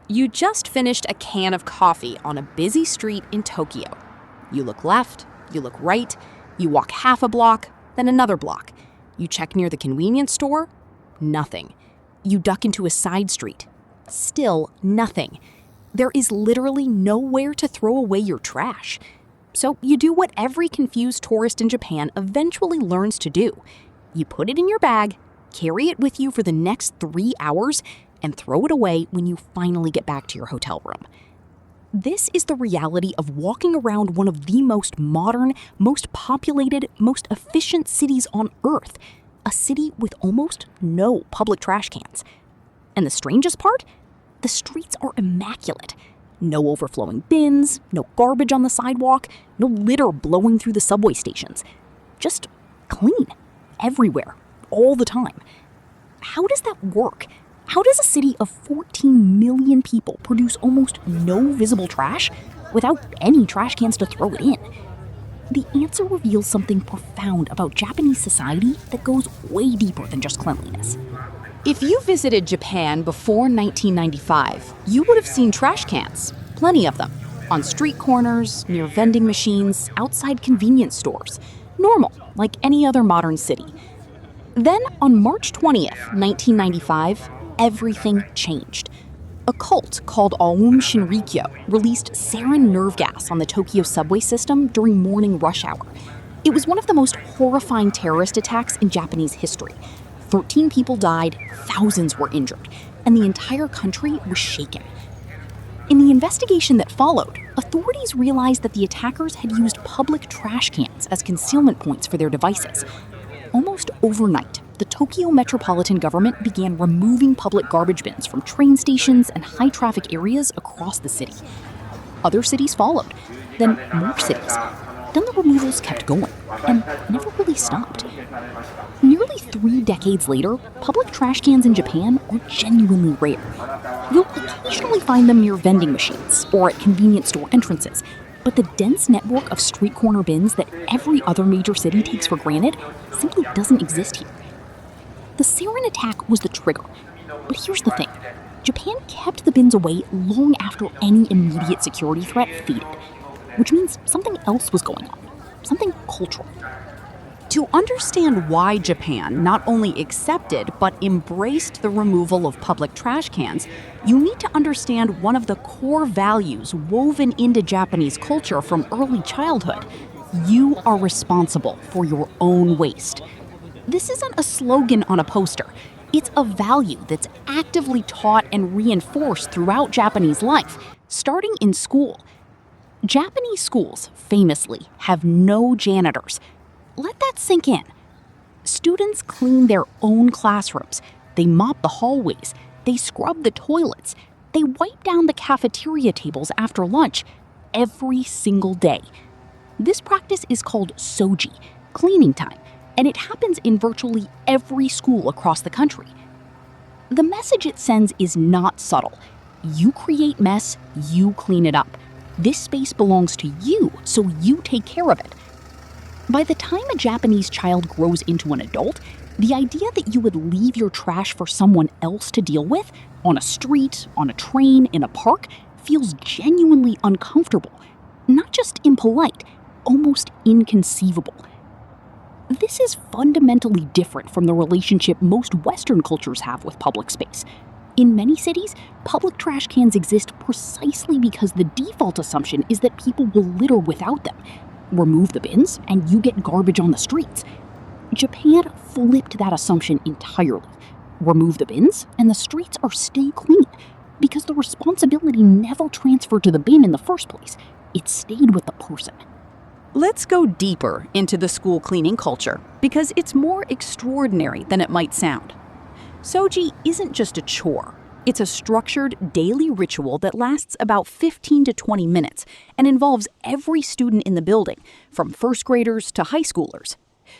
You just finished a can of coffee on a busy street in Tokyo. You look left, you look right, you walk half a block, then another block. You check near the convenience store, nothing. You duck into a side street, still nothing. There is literally nowhere to throw away your trash. So you do what every confused tourist in Japan eventually learns to do. You put it in your bag, carry it with you for the next 3 hours, and throw it away when you finally get back to your hotel room. This is the reality of walking around one of the most modern, most populated, most efficient cities on Earth, a city with almost no public trash cans. And the strangest part? The streets are immaculate. No overflowing bins, no garbage on the sidewalk, no litter blowing through the subway stations. Just clean, everywhere, all the time. How does that work? How does a city of 14 million people produce almost no visible trash without any trash cans to throw it in? The answer reveals something profound about Japanese society that goes way deeper than just cleanliness. If you visited Japan before 1995, you would have seen trash cans, plenty of them, on street corners, near vending machines, outside convenience stores. Normal, like any other modern city. Then, on March 20th, 1995, everything changed. A cult called Aum Shinrikyo released sarin nerve gas on the Tokyo subway system during morning rush hour. It was one of the most horrifying terrorist attacks in Japanese history. 13 people died, thousands were injured, and the entire country was shaken. In the investigation that followed, authorities realized that the attackers had used public trash cans as concealment points for their devices. Almost overnight, the Tokyo metropolitan government began removing public garbage bins from train stations and high-traffic areas across the city. Other cities followed, then more cities. Then the removals kept going, and never really stopped. Nearly 3 decades later, public trash cans in Japan are genuinely rare. You'll occasionally find them near vending machines or at convenience store entrances, but the dense network of street corner bins that every other major city takes for granted simply doesn't exist here. The sarin attack was the trigger, but here's the thing. Japan kept the bins away long after any immediate security threat faded, which means something else was going on, something cultural. To understand why Japan not only accepted but embraced the removal of public trash cans, you need to understand one of the core values woven into Japanese culture from early childhood. You are responsible for your own waste. This isn't a slogan on a poster. It's a value that's actively taught and reinforced throughout Japanese life, starting in school. Japanese schools, famously, have no janitors. Let that sink in. Students clean their own classrooms. They mop the hallways. They scrub the toilets. They wipe down the cafeteria tables after lunch every single day. This practice is called soji, cleaning time, and it happens in virtually every school across the country. The message it sends is not subtle. You create mess, you clean it up. This space belongs to you, so you take care of it. By the time a Japanese child grows into an adult, the idea that you would leave your trash for someone else to deal with, on a street, on a train, in a park, feels genuinely uncomfortable. Not just impolite, almost inconceivable. This is fundamentally different from the relationship most Western cultures have with public space. In many cities, public trash cans exist precisely because the default assumption is that people will litter without them. Remove the bins, and you get garbage on the streets. Japan flipped that assumption entirely. Remove the bins, and the streets are still clean, because the responsibility never transferred to the bin in the first place. It stayed with the person. Let's go deeper into the school cleaning culture, because it's more extraordinary than it might sound. Soji isn't just a chore. It's a structured daily ritual that lasts about 15 to 20 minutes and involves every student in the building, from first graders to high schoolers.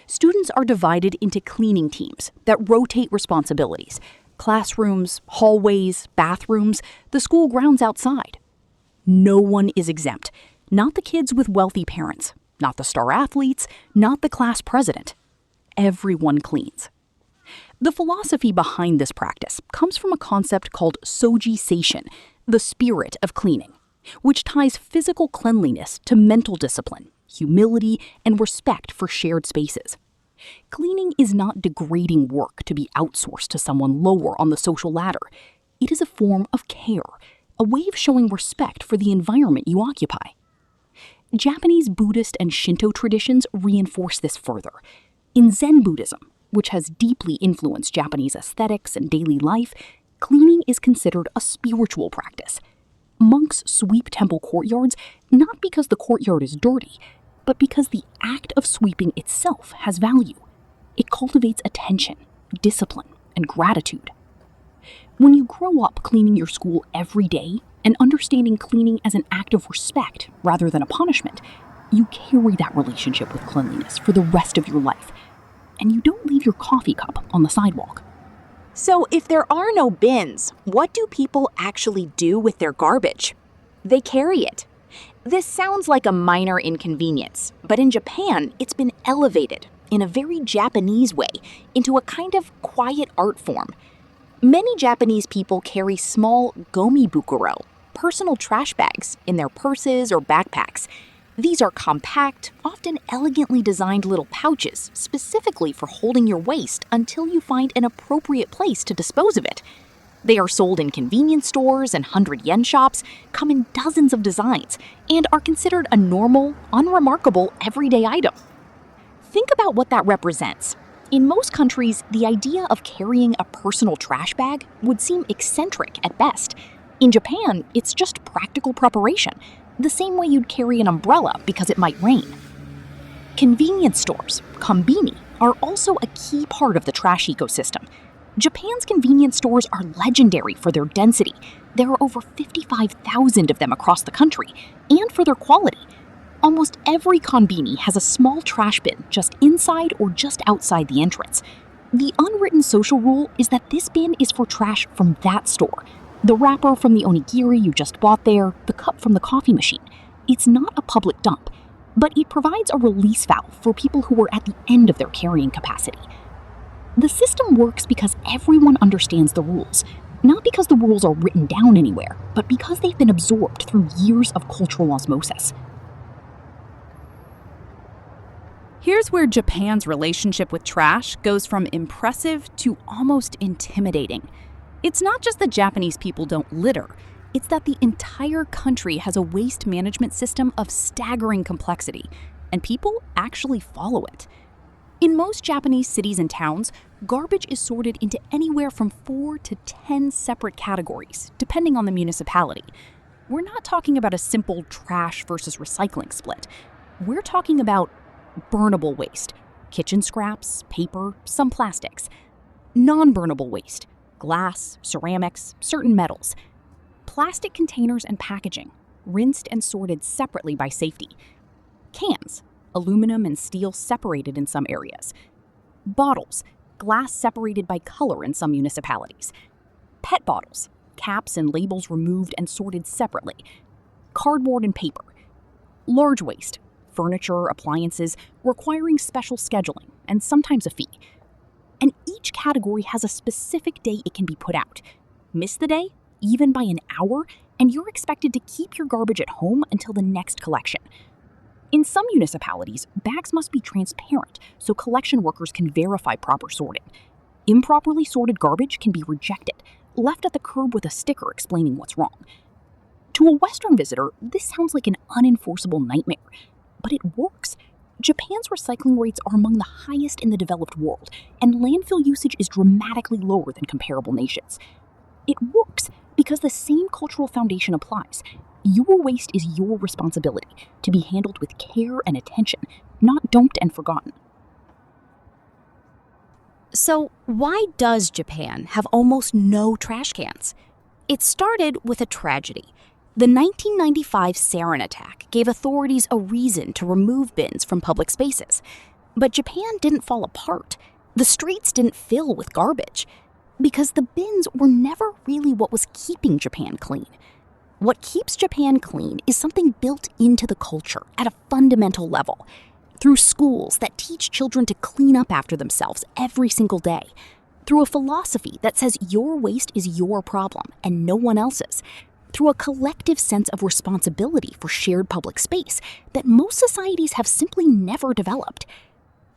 Students are divided into cleaning teams that rotate responsibilities: classrooms, hallways, bathrooms, the school grounds outside. No one is exempt. Not the kids with wealthy parents, not the star athletes, not the class president. Everyone cleans. The philosophy behind this practice comes from a concept called soji seishin, the spirit of cleaning, which ties physical cleanliness to mental discipline, humility, and respect for shared spaces. Cleaning is not degrading work to be outsourced to someone lower on the social ladder. It is a form of care, a way of showing respect for the environment you occupy. Japanese Buddhist and Shinto traditions reinforce this further. In Zen Buddhism, which has deeply influenced Japanese aesthetics and daily life, cleaning is considered a spiritual practice. Monks sweep temple courtyards not because the courtyard is dirty, but because the act of sweeping itself has value. It cultivates attention, discipline, and gratitude. When you grow up cleaning your school every day and understanding cleaning as an act of respect rather than a punishment, you carry that relationship with cleanliness for the rest of your life, and you don't leave your coffee cup on the sidewalk. So if there are no bins, what do people actually do with their garbage? They carry it. This sounds like a minor inconvenience, but in Japan, it's been elevated in a very Japanese way into a kind of quiet art form. Many Japanese people carry small gomibukuro, personal trash bags, in their purses or backpacks. These are compact, often elegantly designed little pouches specifically for holding your waste until you find an appropriate place to dispose of it. They are sold in convenience stores and 100-yen shops, come in dozens of designs, and are considered a normal, unremarkable, everyday item. Think about what that represents. In most countries, the idea of carrying a personal trash bag would seem eccentric at best. In Japan, it's just practical preparation, the same way you'd carry an umbrella because it might rain. Convenience stores, kombini, are also a key part of the trash ecosystem. Japan's convenience stores are legendary for their density. There are over 55,000 of them across the country, and for their quality. Almost every konbini has a small trash bin just inside or just outside the entrance. The unwritten social rule is that this bin is for trash from that store. The wrapper from the onigiri you just bought there, the cup from the coffee machine. It's not a public dump, but it provides a release valve for people who are at the end of their carrying capacity. The system works because everyone understands the rules, not because the rules are written down anywhere, but because they've been absorbed through years of cultural osmosis. Here's where Japan's relationship with trash goes from impressive to almost intimidating. It's not just that Japanese people don't litter, it's that the entire country has a waste management system of staggering complexity, and people actually follow it. In most Japanese cities and towns, garbage is sorted into anywhere from 4 to 10 separate categories, depending on the municipality. We're not talking about a simple trash versus recycling split. We're talking about burnable waste, kitchen scraps, paper, some plastics. Non-burnable waste, glass, ceramics, certain metals. Plastic containers and packaging, rinsed and sorted separately by safety. Cans, aluminum and steel separated in some areas. Bottles, glass separated by color in some municipalities. PET bottles, caps and labels removed and sorted separately. Cardboard and paper. Large waste, furniture, appliances, requiring special scheduling and sometimes a fee. And each category has a specific day it can be put out. Miss the day, even by an hour, and you're expected to keep your garbage at home until the next collection. In some municipalities, bags must be transparent so collection workers can verify proper sorting. Improperly sorted garbage can be rejected, left at the curb with a sticker explaining what's wrong. To a Western visitor, this sounds like an unenforceable nightmare, but it works. Japan's recycling rates are among the highest in the developed world, and landfill usage is dramatically lower than comparable nations. It works because the same cultural foundation applies. Your waste is your responsibility to be handled with care and attention, not dumped and forgotten. So why does Japan have almost no trash cans? It started with a tragedy. The 1995 sarin attack gave authorities a reason to remove bins from public spaces. But Japan didn't fall apart. The streets didn't fill with garbage. Because the bins were never really what was keeping Japan clean. What keeps Japan clean is something built into the culture at a fundamental level. Through schools that teach children to clean up after themselves every single day. Through a philosophy that says your waste is your problem and no one else's. through a collective sense of responsibility for shared public space that most societies have simply never developed.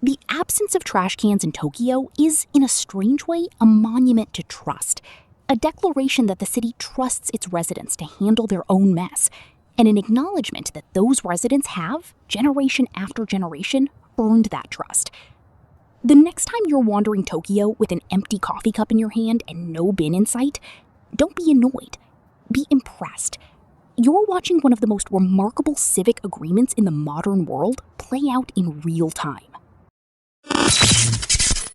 The absence of trash cans in Tokyo is, in a strange way, a monument to trust, a declaration that the city trusts its residents to handle their own mess, and an acknowledgement that those residents have, generation after generation, earned that trust. The next time you're wandering Tokyo with an empty coffee cup in your hand and no bin in sight, don't be annoyed. Be impressed. You're watching one of the most remarkable civic agreements in the modern world play out in real time.